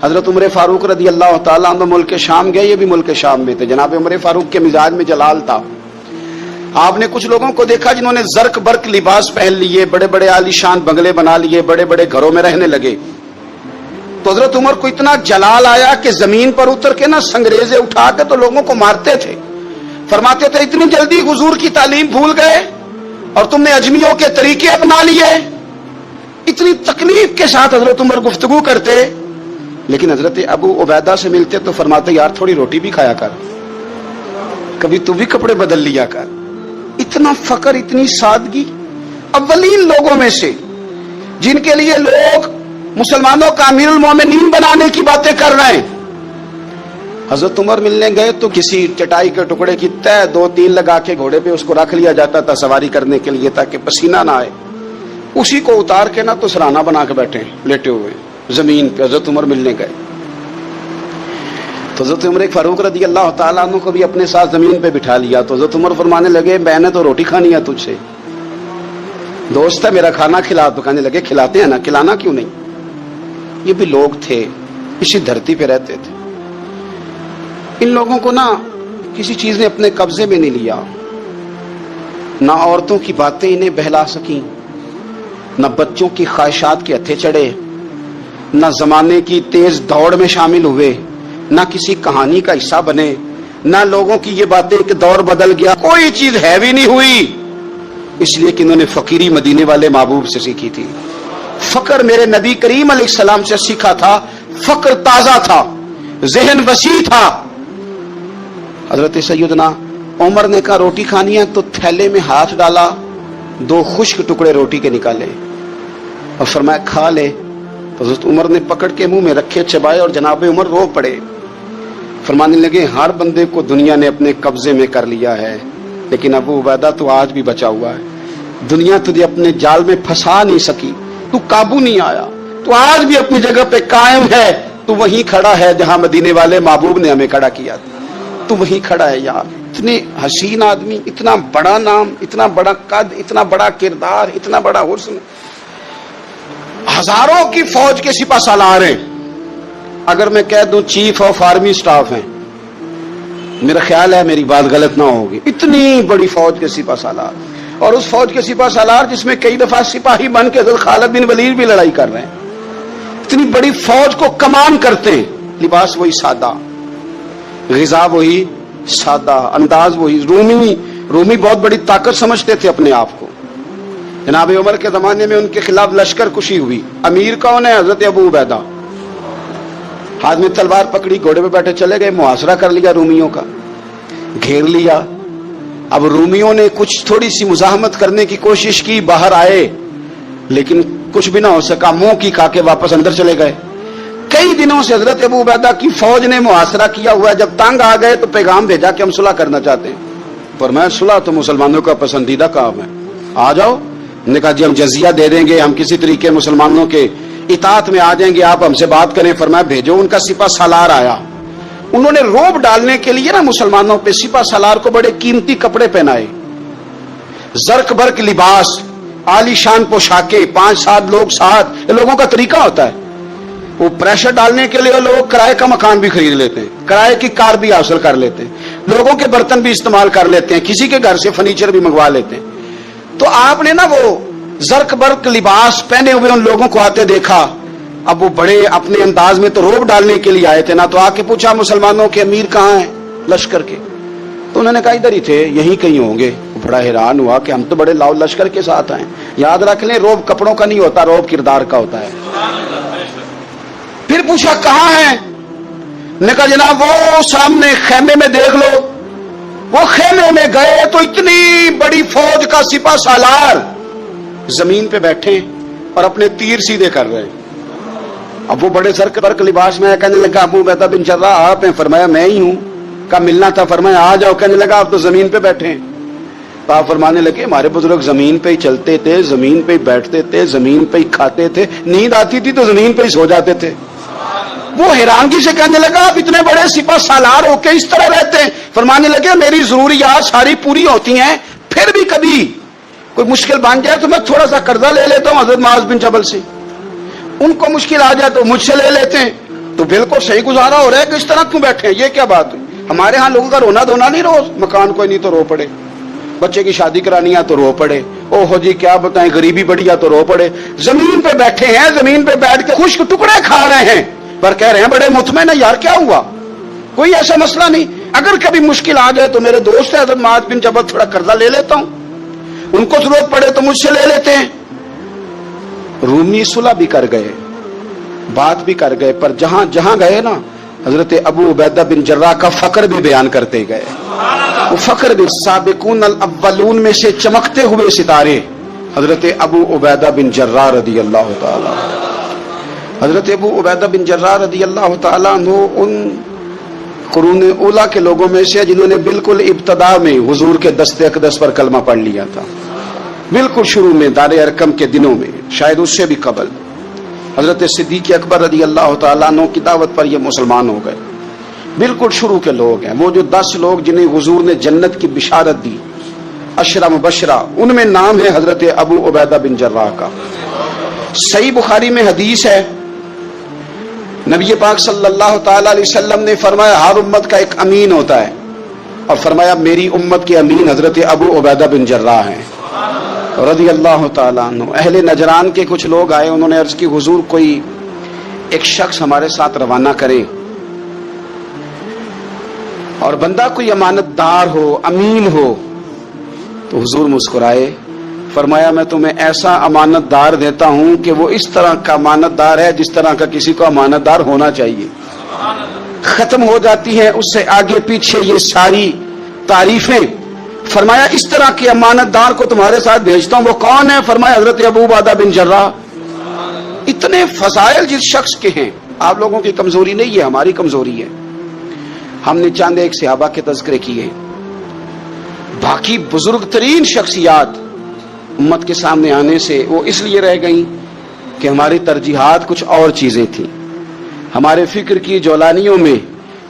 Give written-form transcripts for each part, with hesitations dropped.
حضرت عمر فاروق رضی اللہ تعالیٰ عنہ ملک شام گئے، یہ بھی ملک شام میں تھے. جناب عمر فاروق کے مزاج میں جلال تھا. آپ نے کچھ لوگوں کو دیکھا جنہوں نے زرق برق لباس پہن لیے، بڑے بڑے عالی شان بنگلے بنا لیے، بڑے بڑے گھروں میں رہنے لگے. تو حضرت عمر کو اتنا جلال آیا کہ زمین پر اتر کے نا سنگریزے اٹھا کے تو لوگوں کو مارتے تھے. فرماتے تھے اتنی جلدی حضور کی تعلیم بھول گئے اور تم نے اجمیوں کے طریقے اپنا لیے. اتنی تکلیف کے ساتھ حضرت عمر گفتگو کرتے، لیکن حضرت ابو عبیدہ سے ملتے تو فرماتے یار تھوڑی روٹی بھی کھایا کر، کبھی تو بھی کپڑے بدل لیا کر. اتنا فقر، اتنی سادگی. اولین لوگوں میں سے جن کے لیے لوگ مسلمانوں کا امیر المومنین بنانے کی باتیں کر رہے ہیں. حضرت عمر ملنے گئے تو کسی چٹائی کے ٹکڑے کی تہ 2-3 لگا کے گھوڑے پہ اس کو رکھ لیا جاتا تھا سواری کرنے کے لیے تاکہ پسینہ نہ آئے. اسی کو اتار کے نا تو سرانہ بنا کے بیٹھے لیٹے ہوئے زمین پہ. حضرت عمر ملنے گئے تو حضرت عمر فاروق رضی اللہ تعالیٰ عنہ کو بھی اپنے ساتھ زمین پہ بٹھا لیا. تو حضرت عمر فرمانے لگے میں نے تو روٹی کھانی ہے تجھ سے، دوست ہے میرا، کھانا کھلا. تو کہنے لگے کھلاتے ہیں نا، کھلانا کیوں نہیں. یہ بھی لوگ تھے، اسی دھرتی پہ رہتے تھے. ان لوگوں کو نا کسی چیز نے اپنے قبضے میں نہیں لیا. نہ عورتوں کی باتیں انہیں بہلا سکیں، نہ بچوں کی خواہشات کے ہتھے چڑھے، نہ زمانے کی تیز دوڑ میں شامل ہوئے، نہ کسی کہانی کا حصہ بنے، نہ لوگوں کی یہ باتیں کہ دور بدل گیا. کوئی چیز ہیوی نہیں ہوئی، اس لیے کہ انہوں نے فقیری مدینے والے محبوب سے سیکھی تھی. فقر میرے نبی کریم علیہ السلام سے سیکھا تھا. فقر تازہ تھا، ذہن وسیع تھا. حضرت سیدنا عمر نے کہا روٹی کھانی ہے تو تھیلے میں ہاتھ ڈالا، 2 خشک ٹکڑے روٹی کے نکالے اور فرمایا کھا لے. تو حضرت عمر نے پکڑ کے منہ میں رکھے، چبائے اور جناب عمر رو پڑے. فرمانے لگے ہر بندے کو دنیا نے اپنے قبضے میں کر لیا ہے، لیکن ابو عبیدہ تو آج بھی بچا ہوا ہے. دنیا تجھے اپنے جال میں پھنسا نہیں سکی، تو قابو نہیں آیا، تو آج بھی اپنی جگہ پہ قائم ہے. تو وہیں کھڑا ہے جہاں مدینے والے محبوب نے ہمیں کھڑا کیا تھا. تو وہیں کھڑا ہے یار. اتنے حسین آدمی، اتنا بڑا نام، اتنا بڑا قد، اتنا بڑا کردار، اتنا بڑا حسن. ہزاروں کی فوج کے سپہ سالار ہیں. اگر میں کہہ دوں چیف آف آرمی سٹاف ہیں، میرا خیال ہے میری بات غلط نہ ہوگی. اتنی بڑی فوج کے سپہ سالار، اور اس فوج کے سپہ سالار جس میں کئی دفعہ سپاہی بن کے حضرت خالد بن ولید بھی لڑائی کر رہے ہیں. اتنی بڑی فوج کو کمان کرتے ہیں. لباس وہی سادہ، غذا وہی سادہ، انداز وہی. رومی بہت بڑی طاقت سمجھتے تھے اپنے آپ کو. جناب عمر کے زمانے میں ان کے خلاف لشکر کشی ہوئی. امیر کون ہے؟ حضرت ابو عبیدہ. ہاتھ میں تلوار پکڑی، گھوڑے پہ بیٹھے چلے گئے، محاصرہ کر لیا رومیوں کا، گھیر لیا. اب رومیوں نے کچھ تھوڑی سی مزاحمت کرنے کی کوشش کی، باہر آئے لیکن کچھ بھی نہ ہو سکا، منہ کی کھا کے واپس اندر چلے گئے. کئی دنوں سے حضرت ابو عبیدہ کی فوج نے محاصرہ کیا ہوا ہے. جب تنگ آ گئے تو پیغام بھیجا کہ ہم صلح کرنا چاہتے ہیں. فرمایا صلح تو مسلمانوں کا پسندیدہ کام ہے، آ جاؤ. نے کہا جی ہم جزیہ دے دیں گے، ہم کسی طریقے مسلمانوں کے اطاعت میں آ جائیں گے، آپ ہم سے بات کریں. فرمایا بھیجو. ان کا سپہ سالار آیا. انہوں نے روب ڈالنے کے لیے نا مسلمانوں پہ سپہ سالار کو بڑے قیمتی کپڑے پہنائے، زرق برق لباس، عالی شان پوشاکیں، 5-7 لوگ ساتھ. یہ لوگوں کا طریقہ ہوتا ہے. وہ پریشر ڈالنے کے لیے لوگ کرائے کا مکان بھی خرید لیتے ہیں، کرائے کی کار بھی حاصل کر لیتے ہیں، لوگوں کے برتن بھی استعمال کر لیتے ہیں، کسی کے گھر سے فرنیچر بھی منگوا لیتے ہیں. تو آپ نے نا وہ زرق برق لباس پہنے ہوئے ان لوگوں کو آتے دیکھا. اب وہ بڑے اپنے انداز میں تو روب ڈالنے کے لیے آئے تھے نا. تو آ کے پوچھا مسلمانوں کے امیر کہاں ہیں لشکر کے؟ تو انہوں نے کہا ادھر ہی تھے، یہیں کہیں ہوں گے. بڑا حیران ہوا کہ ہم تو بڑے لاؤ لشکر کے ساتھ آئے. یاد رکھ لیں روب کپڑوں کا نہیں ہوتا، روب کردار کا ہوتا ہے. پھر پوچھا کہاں ہیں؟ نے کہا جناب وہ سامنے خیمے میں دیکھ لو. وہ خیمے میں گئے تو اتنی بڑی فوج کا سپہ سالار زمین پہ بیٹھے اور اپنے تیر سیدھے کر رہے. اب وہ بڑے زرق برق لباس میں کہنے لگا ابو عبیدہ بن جراح آپ ہیں؟ فرمایا میں ہی ہوں. کہا ملنا تھا؟ فرمایا آ جاؤ. کہنے لگا آپ تو زمین پہ بیٹھے ہیں. تو آپ فرمانے لگے ہمارے بزرگ زمین پہ ہی چلتے تھے، زمین پہ ہی بیٹھتے تھے، زمین پہ ہی کھاتے تھے، نیند آتی تھی تو زمین پہ ہی سو جاتے تھے. وہ حیرانگی سے کہنے لگا آپ اتنے بڑے سپہ سالار ہو کے اس طرح رہتے ہیں؟ فرمانے لگے میری ضروریات ساری پوری ہوتی ہیں، پھر بھی کبھی کوئی مشکل بن جائے تو میں تھوڑا سا قرضہ لے لیتا ہوں حضرت معاذ بن جبل سے. ان کو مشکل آ جائے تو مجھ سے لے لیتے ہیں. تو تو بالکل صحیح گزارا ہو رہا ہے کہ اس طرح کیوں بیٹھے ہیں؟ یہ کیا بات ہے؟ ہمارے ہاں لوگوں کا رونا دھونا نہیں، روز مکان کوئی نہیں تو رو پڑے، بچے کی شادی کرانی ہے تو رو پڑے، او ہو جی کیا بتائیں غریبی بڑی ہے تو رو پڑے۔ زمین پہ بیٹھے ہیں، زمین پہ بیٹھ کے خشک ٹکڑے کھا رہے ہیں، پر کہہ رہے ہیں بڑے مطمئن ہیں۔ یار کیا ہوا؟ کوئی ایسا مسئلہ نہیں۔ اگر کبھی مشکل آ جائے تو میرے دوست ہے حضرت معاذ بن جبل، تھوڑا قرضہ لے لیتا ہوں، ان کو ضرورت پڑے تو مجھ سے لے لیتے ہیں۔ رومی صلح بھی کر گئے، بات بھی کر گئے، پر جہاں جہاں گئے نا حضرت ابو عبیدہ بن جراح کا فقر بھی بیان کرتے گئے۔ وہ فقر بھی سابقون الاولون میں سے چمکتے ہوئے ستارے حضرت ابو عبیدہ بن جراح رضی اللہ تعالی۔ حضرت ابو عبیدہ بن جراح رضی اللہ تعالیٰ عنہ ان قرون اولا کے لوگوں میں سے جنہوں نے بالکل ابتدا میں حضور کے دست اقدس پر کلمہ پڑھ لیا تھا، بالکل شروع میں دار ارقم کے دنوں میں، شاید اس سے بھی قبل۔ حضرت صدیق اکبر رضی اللہ تعالیٰ عنہ کی دعوت پر یہ مسلمان ہو گئے، بالکل شروع کے لوگ ہیں۔ وہ جو 10 لوگ جنہیں حضور نے جنت کی بشارت دی، 10 مبشرہ، ان میں نام ہے حضرت ابو عبیدہ بن جراح کا۔ صحیح بخاری میں حدیث ہے، نبی پاک صلی اللہ تعالی علیہ وسلم نے فرمایا ہر امت کا ایک امین ہوتا ہے، اور فرمایا میری امت کے امین حضرت ابو عبیدہ بن جراح ہیں رضی اللہ تعالیٰ عنہ۔ اہل نجران کے کچھ لوگ آئے، انہوں نے عرض کی حضور کوئی ایک شخص ہمارے ساتھ روانہ کرے، اور بندہ کوئی امانت دار ہو، امین ہو۔ تو حضور مسکرائے، فرمایا میں تمہیں ایسا امانت دار دیتا ہوں کہ وہ اس طرح کا امانت دار ہے جس طرح کا کسی کو امانت دار ہونا چاہیے۔ ختم ہو جاتی ہیں اس سے آگے پیچھے یہ ساری تعریفیں۔ فرمایا اس طرح کے امانت دار کو تمہارے ساتھ بھیجتا ہوں، وہ کون ہے؟ فرمایا حضرت ابو عبیدہ بن جراح۔ اتنے فضائل جس شخص کے ہیں، آپ لوگوں کی کمزوری نہیں ہے، ہماری کمزوری ہے۔ ہم نے چاند ایک صحابہ کے تذکرے کیے، باقی بزرگ ترین شخصیات امت کے سامنے آنے سے وہ اس لیے رہ گئیں کہ ہماری ترجیحات کچھ اور چیزیں تھیں، ہمارے فکر کی جولانیوں میں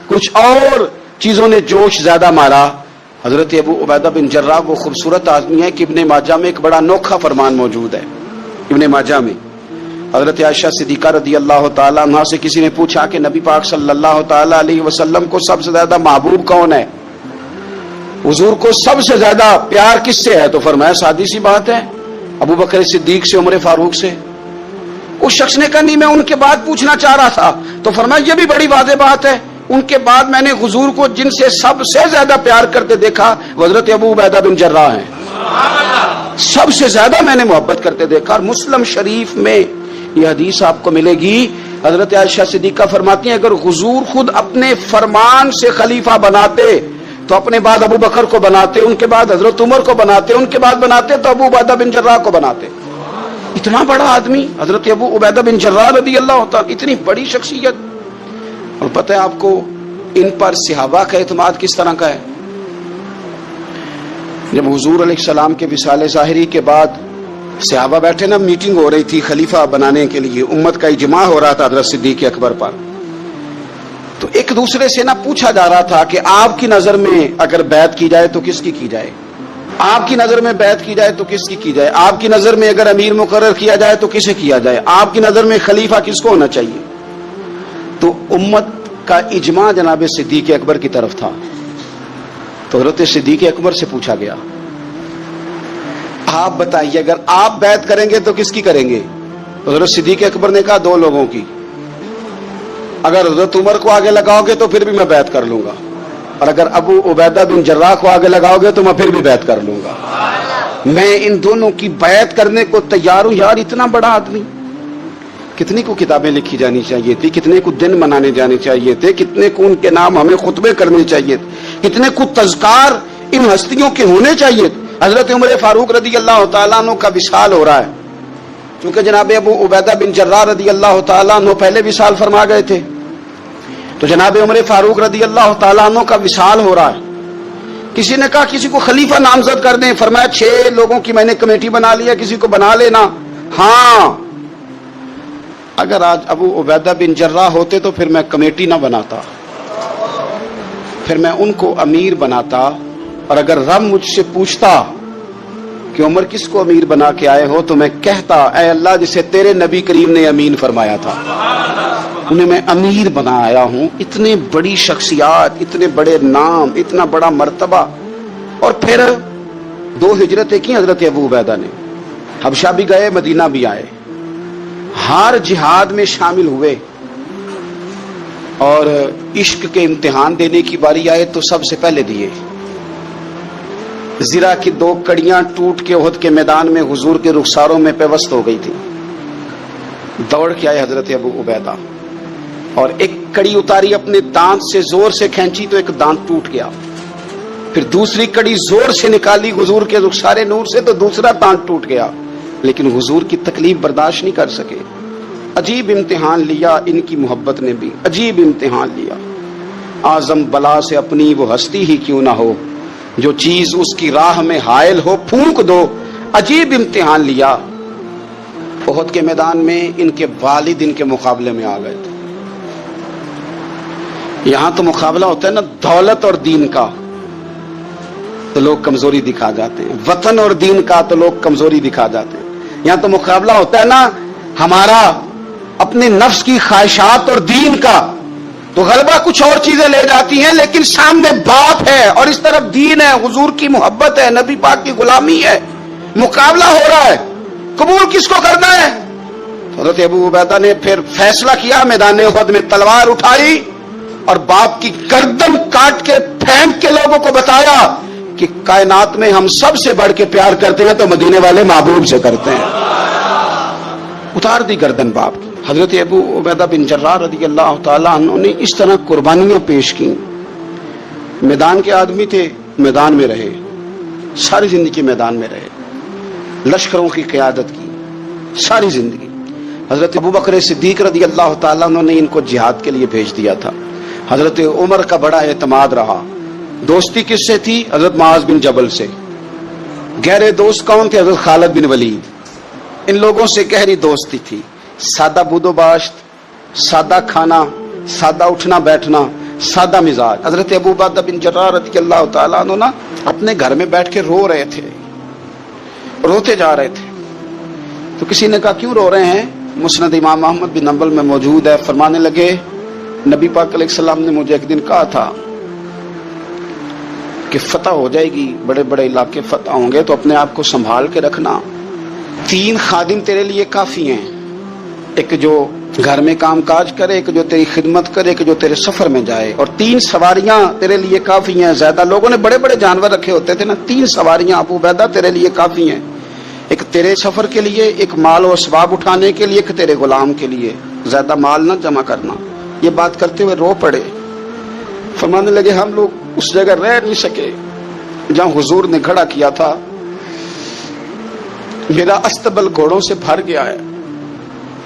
کچھ اور چیزوں نے جوش زیادہ مارا۔ حضرت ابو عبیدہ بن جراح وہ خوبصورت آدمی ہے کہ ابن ماجہ میں ایک بڑا انوکھا فرمان موجود ہے۔ ابن ماجہ میں حضرت عائشہ صدیقہ رضی اللہ تعالیٰ عنہ سے کسی نے پوچھا کہ نبی پاک صلی اللہ تعالیٰ علیہ وسلم کو سب سے زیادہ محبوب کون ہے، حضور کو سب سے زیادہ پیار کس سے ہے؟ تو فرمایا سادی سی بات ہے، ابو بکر صدیق سے، عمر فاروق سے۔ اس شخص نے کہا نہیں میں ان کے بعد پوچھنا چاہ رہا تھا۔ تو فرمایا یہ بھی بڑی واضح بات ہے، ان کے بعد میں نے حضور کو جن سے سب سے زیادہ پیار کرتے دیکھا وہ حضرت ابو عبیدہ بن جراح ہیں، سب سے زیادہ میں نے محبت کرتے دیکھا۔ اور مسلم شریف میں یہ حدیث آپ کو ملے گی، حضرت عائشہ صدیقہ فرماتی ہیں اگر حضور خود اپنے فرمان سے خلیفہ بناتے تو اپنے بعد ابو بکر کو بناتے، ان کے بعد حضرت عمر کو بناتے، ان کے بعد بناتے تو ابو عبیدہ بن جراح کو بناتے۔ اتنا بڑا آدمی حضرت ابو عبیدہ بن جراح رضی اللہ تعالیٰ، اتنی بڑی شخصیت۔ اور پتہ ہے آپ کو ان پر صحابہ کا اعتماد کس طرح کا ہے؟ جب حضور علیہ السلام کے وصال ظاہری کے بعد صحابہ بیٹھے نا، میٹنگ ہو رہی تھی خلیفہ بنانے کے لیے، امت کا اجماع ہو رہا تھا حضرت صدیق اکبر پر، تو ایک دوسرے سے نہ پوچھا جا رہا تھا کہ آپ کی نظر میں اگر بیعت کی جائے تو کس کی کی جائے، آپ کی نظر میں بیعت کی جائے تو کس کی کی جائے، آپ کی نظر میں اگر امیر مقرر کیا جائے تو کسے کیا جائے، آپ کی نظر میں خلیفہ کس کو ہونا چاہیے؟ تو امت کا اجماع جناب صدیق اکبر کی طرف تھا۔ تو حضرت صدیق اکبر سے پوچھا گیا آپ بتائیے اگر آپ بیعت کریں گے تو کس کی کریں گے؟ حضرت صدیق اکبر نے کہا 2 لوگوں کی، اگر حضرت عمر کو آگے لگاؤ گے تو پھر بھی میں بیعت کر لوں گا، اور اگر ابو عبیدہ بن جراح کو آگے لگاؤ گے تو میں پھر بھی بیعت کر لوں گا۔ میں ان دونوں کی بیعت کرنے کو تیار ہوں۔ یار اتنا بڑا آدمی، کتنے کو کتابیں لکھی جانی چاہیے تھی، کتنے کو دن منانے جانے چاہیے تھے، کتنے کو ان کے نام ہمیں خطبے کرنے چاہیے تھے، کتنے کو تذکار ان ہستیوں کے ہونے چاہیے تھے۔ حضرت عمر فاروق رضی اللہ تعالیٰ عنہ کا وصال ہو رہا ہے، چونکہ جناب ابو عبیدہ بن جراح رضی اللہ تعالیٰ عنہ پہلے وصال فرما گئے تھے، تو جناب عمر فاروق رضی اللہ تعالیٰ عنہ کا وصال ہو رہا ہے۔ کسی نے کہا کسی کو خلیفہ نامزد کر دیں، فرمایا 6 لوگوں کی میں نے کمیٹی بنا لی ہے، کسی کو بنا لینا۔ ہاں اگر آج ابو عبیدہ بن جراح ہوتے تو پھر میں کمیٹی نہ بناتا، پھر میں ان کو امیر بناتا، اور اگر رب مجھ سے پوچھتا کہ عمر کس کو امیر بنا کے آئے ہو تو میں کہتا اے اللہ جسے تیرے نبی کریم نے امین فرمایا تھا۔ انہیں میں امیر بنایا ہوں. اتنے بڑی شخصیات، اتنے بڑے نام، اتنا بڑا مرتبہ. اور پھر 2 ہجرتیں کی حضرت ابو عبیدہ نے. حبشہ بھی گئے، مدینہ بھی آئے، ہر جہاد میں شامل ہوئے. اور عشق کے امتحان دینے کی باری آئے تو سب سے پہلے دیے. زرہ کی 2 کڑیاں ٹوٹ کے احد کے میدان میں حضور کے رخساروں میں پیوست ہو گئی تھی. دوڑ کے آئے حضرت ابو عبیدہ اور ایک کڑی اتاری، اپنے دانت سے زور سے کھینچی تو ایک دانت ٹوٹ گیا. پھر دوسری کڑی زور سے نکالی حضور کے رخسار نور سے تو دوسرا دانت ٹوٹ گیا. لیکن حضور کی تکلیف برداشت نہیں کر سکے. عجیب امتحان لیا ان کی محبت نے بھی، عجیب امتحان لیا. اعظم بلا سے اپنی وہ ہستی ہی کیوں نہ ہو، جو چیز اس کی راہ میں حائل ہو پھونک دو. عجیب امتحان لیا. احد کے میدان میں ان کے والد ان کے مقابلے میں آ گئے تھے. یہاں تو مقابلہ ہوتا ہے نا دولت اور دین کا، تو لوگ کمزوری دکھا جاتے ہیں. وطن اور دین کا تو لوگ کمزوری دکھا جاتے ہیں. یہاں تو مقابلہ ہوتا ہے نا ہمارا اپنے نفس کی خواہشات اور دین کا، تو غلبہ کچھ اور چیزیں لے جاتی ہیں، لیکن سامنے باپ ہے اور اس طرف دین ہے، حضور کی محبت ہے، نبی پاک کی غلامی ہے. مقابلہ ہو رہا ہے، قبول کس کو کرنا ہے؟ حضرت ابو عبیدہ نے پھر فیصلہ کیا، میدان احد میں تلوار اٹھائی اور باپ کی گردن کاٹ کے پھینک کے لوگوں کو بتایا کہ کائنات میں ہم سب سے بڑھ کے پیار کرتے ہیں تو مدینے والے محبوب سے کرتے ہیں. اتار دی گردن باپ کی. حضرت ابو عبیدہ بن جراح رضی اللہ تعالیٰ عنہ نے اس طرح قربانیاں پیش کی. میدان کے آدمی تھے، میدان میں رہے، ساری زندگی میدان میں رہے، لشکروں کی قیادت کی ساری زندگی. حضرت ابو بکر صدیق رضی اللہ تعالیٰ عنہ نے ان کو جہاد کے لیے بھیج دیا تھا. حضرت عمر کا بڑا اعتماد رہا. دوستی کس سے تھی؟ حضرت معاذ بن جبل سے. گہرے دوست کون تھے؟ حضرت خالد بن ولید. ان لوگوں سے گہری دوستی تھی. سادہ بود و باشت، سادہ کھانا، سادہ اٹھنا بیٹھنا، سادہ مزاج. حضرت ابو عبیدہ بن جراح رضی اللہ تعالیٰ عنہ نا اپنے گھر میں بیٹھ کے رو رہے تھے، روتے جا رہے تھے. تو کسی نے کہا کیوں رو رہے ہیں؟ مسند امام احمد بن حنبل میں موجود ہے. فرمانے لگے نبی پاک علیہ السلام نے مجھے ایک دن کہا تھا کہ فتح ہو جائے گی، بڑے بڑے علاقے فتح ہوں گے تو اپنے آپ کو سنبھال کے رکھنا. 3 خادم تیرے لیے کافی ہیں، ایک جو گھر میں کام کاج کرے، ایک جو تیری خدمت کرے، ایک جو تیرے سفر میں جائے، اور 3 سواریاں تیرے لیے کافی ہیں. زیادہ لوگوں نے بڑے بڑے جانور رکھے ہوتے تھے نا، 3 سواریاں ابو عبیدہ تیرے لیے کافی ہیں. ایک تیرے سفر کے لیے، ایک مال و اسباب اٹھانے کے لیے، ایک تیرے غلام کے لیے. زیادہ مال نہ جمع کرنا. یہ بات کرتے ہوئے رو پڑے. فرمانے لگے ہم لوگ اس جگہ رہ نہیں سکے جہاں حضور نے کھڑا کیا تھا. میرا استبل گھوڑوں سے بھر گیا ہے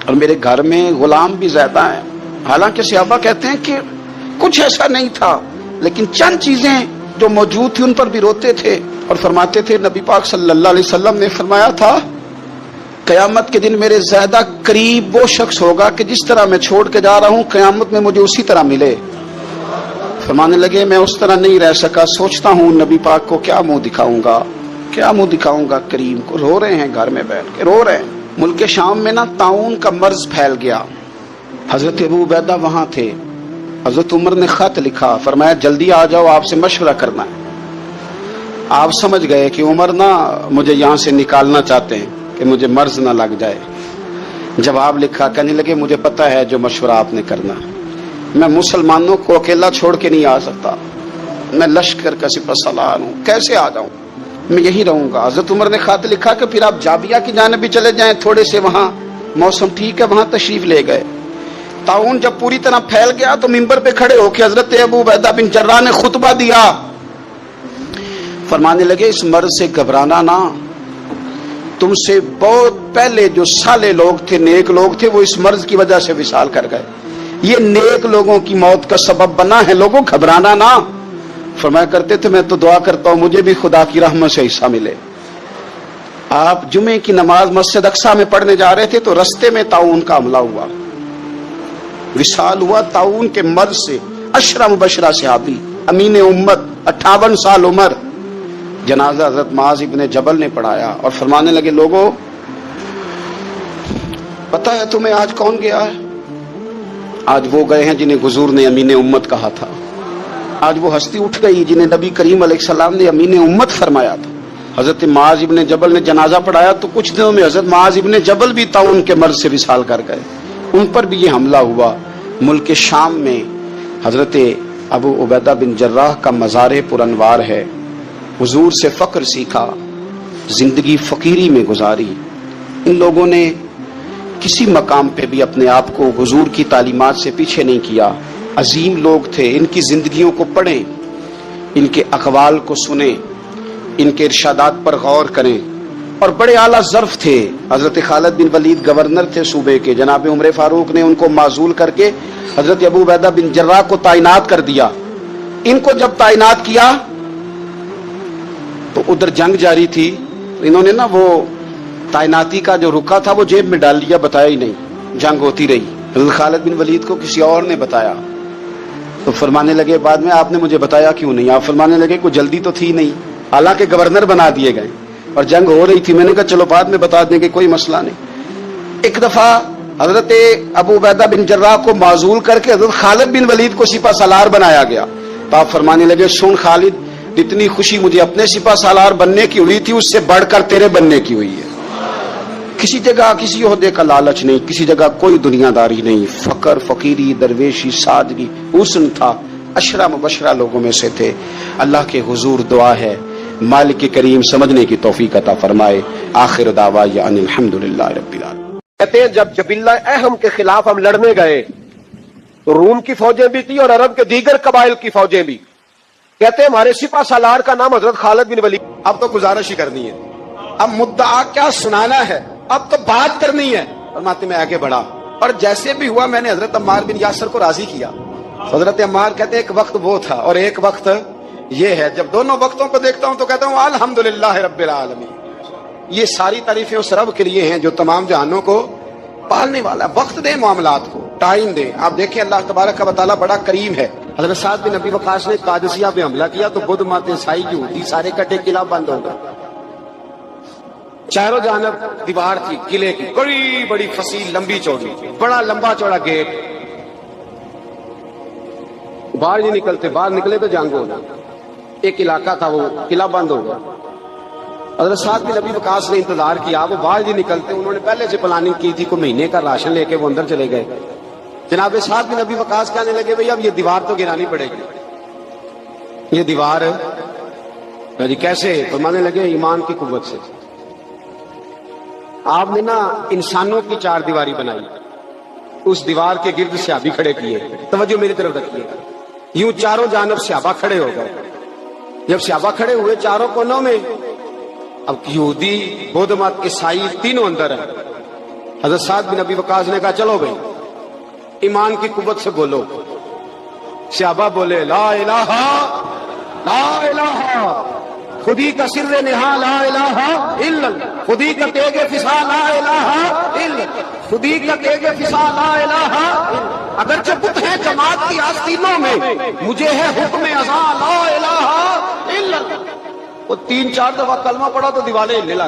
اور میرے گھر میں غلام بھی زیادہ ہیں. حالانکہ صحابہ کہتے ہیں کہ کچھ ایسا نہیں تھا، لیکن چند چیزیں جو موجود تھی ان پر بھی روتے تھے. اور فرماتے تھے نبی پاک صلی اللہ علیہ وسلم نے فرمایا تھا قیامت کے دن میرے زیادہ قریب وہ شخص ہوگا کہ جس طرح میں چھوڑ کے جا رہا ہوں قیامت میں مجھے اسی طرح ملے. فرمانے لگے میں اس طرح نہیں رہ سکا، سوچتا ہوں نبی پاک کو کیا منہ دکھاؤں گا، کیا منہ دکھاؤں گا کریم کو. رو رہے ہیں گھر میں بیٹھ کے، رو رہے ہیں. ملک شام میں نا طاعون کا مرض پھیل گیا. حضرت ابو عبیدہ وہاں تھے. حضرت عمر نے خط لکھا، فرمایا جلدی آ جاؤ، آپ سے مشورہ کرنا ہے. آپ سمجھ گئے کہ عمر نا مجھے یہاں سے نکالنا چاہتے ہیں کہ مجھے مرض نہ لگ جائے. جواب لکھا، کہنے لگے مجھے پتا ہے جو مشورہ آپ نے کرنا، میں مسلمانوں کو اکیلا چھوڑ کے نہیں آ سکتا، میں لشکر کا سپہ سالار ہوں، کیسے آ جاؤں، میں یہی رہوں گا. حضرت عمر نے خط لکھا کہ پھر آپ جابیہ کی جانب بھی چلے جائیں، تھوڑے سے وہاں موسم ٹھیک ہے، وہاں تشریف لے گئے. طاعون جب پوری طرح پھیل گیا تو منبر پہ کھڑے ہو کے حضرت ابو عبیدہ بن جراح نے خطبہ دیا. فرمانے لگے اس مرض سے گھبرانا نہ، تم سے بہت پہلے جو صالح لوگ تھے، نیک لوگ تھے، وہ اس مرض کی وجہ سے وصال کر گئے. یہ نیک لوگوں کی موت کا سبب بنا ہے، لوگوں گھبرانا نہ. فرمایا کرتے تھے میں تو دعا کرتا ہوں مجھے بھی خدا کی رحمت سے حصہ ملے. آپ جمعے کی نماز مسجد اقصی میں پڑھنے جا رہے تھے تو رستے میں طاعون کا حملہ ہوا، وصال ہوا طاعون کے مرض سے. عشرہ مبشرہ صحابی، امین امت، 58 سال عمر. جنازہ حضرت معاذ ابن جبل نے پڑھایا اور فرمانے لگے لوگوں پتہ ہے تمہیں آج کون گیا ہے؟ آج وہ گئے ہیں جنہیں حضور نے امین امت کہا تھا. آج وہ ہستی اٹھ گئی جنہیں نبی کریم علیہ السلام نے امین امت فرمایا تھا. حضرت معاذ ابن جبل نے جنازہ پڑھایا تو کچھ دنوں میں حضرت معاذ ابن جبل بھی طاعون کے مرض سے وصال کر گئے. ان پر بھی یہ حملہ ہوا. ملک شام میں حضرت ابو عبیدہ بن جراح کا مزار پر انوار ہے. حضور سے فقر سیکھا, زندگی فقیری میں گزاری. ان لوگوں نے کسی مقام پہ بھی اپنے آپ کو حضور کی تعلیمات سے پیچھے نہیں کیا. عظیم لوگ تھے. ان کی زندگیوں کو پڑھیں, ان کے اقوال کو سنیں, ان کے ارشادات پر غور کریں. اور بڑے اعلیٰ ظرف تھے. حضرت خالد بن ولید گورنر تھے صوبے کے. جناب عمر فاروق نے ان کو معزول کر کے حضرت ابو عبیدہ بن جراح کو تعینات کر دیا. ان کو جب تعینات کیا تو ادھر جنگ جاری تھی. انہوں نے نا وہ تعیناتی کا جو رکا تھا وہ جیب میں ڈال لیا, بتایا ہی نہیں. جنگ ہوتی رہی. حضرت خالد بن ولید کو کسی اور نے بتایا تو فرمانے لگے بعد میں آپ نے مجھے بتایا کیوں نہیں. آپ فرمانے لگے کوئی جلدی تو تھی نہیں, حالانکہ گورنر بنا دیے گئے اور جنگ ہو رہی تھی. میں نے کہا چلو بعد میں بتا دیں گے, کوئی مسئلہ نہیں. ایک دفعہ حضرت ابو عبیدہ بن جراح کو معزول کر کے حضرت خالد بن ولید کو سپہ سالار بنایا گیا. تو آپ فرمانے لگے سن خالد, جتنی خوشی مجھے اپنے سپہ سالار بننے کی ہوئی تھی اس سے بڑھ کر تیرے بننے کی ہوئی ہے. کسی جگہ کسی عہدے کا لالچ نہیں, کسی جگہ کوئی دنیا داری نہیں. فقر, فقیری, درویشی, سادگی, حسن تھا. عشرہ مبشرہ لوگوں میں سے تھے. اللہ کے حضور دعا ہے مالک کریم سمجھنے کی توفیق عطا فرمائے. آخر دعوانا ان الحمدللہ رب العالمین. کہتے ہیں جب جبلہ اہم کے خلاف ہم لڑنے گئے تو روم کی فوجیں بھی تھی اور عرب کے دیگر قبائل کی فوجیں بھی. کہتے ہیں ہمارے سپہ سالار کا نام حضرت خالد بن ولید. اب تو گزارش ہی کرنی ہے, اب مدعا کیا سنانا ہے, اب تو بات کرنی ہے. فرماتے میں آگے بڑھا اور جیسے بھی ہوا میں نے حضرت عمار بن یاسر کو راضی کیا. حضرت عمار کہتے ہیں ایک وقت وہ تھا اور ایک وقت یہ ہے. جب دونوں وقتوں کو دیکھتا ہوں تو کہتا ہوں الحمدللہ رب العالمین. یہ ساری تعریفیں اس رب کے لیے ہیں جو تمام جہانوں کو پالنے والا. وقت دیں معاملات کو, ٹائم دیں. آپ دیکھیں اللہ تبارک و تعالیٰ بڑا کریم ہے. حضرت سعد بن ابی وقاص نے قادسیہ پہ حملہ کیا تو بدھ مت عیسائی یہودی سارے کٹے, قلعہ بند ہو گئے. چاروں جانب دیوار تھی قلعے کی, بڑی بڑی فصیل, لمبی چوڑی, بڑا لمبا چوڑا گیٹ. باہر نہیں نکلتے, باہر نکلے تو جنگ ہو جائے. ایک علاقہ تھا وہ قلعہ بند ہو گیا. حضرت سعد بن ابی وقاص نے انتظار کیا, وہ باہر نہیں نکلتے. انہوں نے پہلے سے پلاننگ کی تھی, کوئی مہینے کا راشن لے کے وہ اندر چلے گئے. جناب سعد بن ابی وقاص کہنے لگے بھئی اب یہ دیوار تو گرانی پڑے گی. یہ دیوار جی کیسے؟ فرمانے لگے ایمان کی قوت سے. آپ نے نا انسانوں کی چار دیواری بنائی, اس دیوار کے گرد صحابی کھڑے کیے. توجہ میری طرف رکھیے. یوں چاروں جانب صحابہ کھڑے ہو گئے. جب صحابہ کھڑے ہوئے چاروں کونوں میں, اب یہودی, بدھ مت, عیسائی تینوں اندر ہیں. حضرت سعد بن ابی وقاص نے کہا چلو بھائی ایمان کی قوت سے بولو. صحابہ بولے لا الہ لا الہ, خودی کا سر نہا لا الہ الا اللہ, خودی کا تیغ فسا لا الہ الا اللہ, خودی کا تیغ فسا لا الہ الا اللہ. اگرچہ بت ہیں جماعت کی آستینوں میں, مجھے ہے حکم ازاں لا الہ الا اللہ. وہ 3-4 دفعہ کلمہ پڑھا تو دیوالے ہلنے لگے.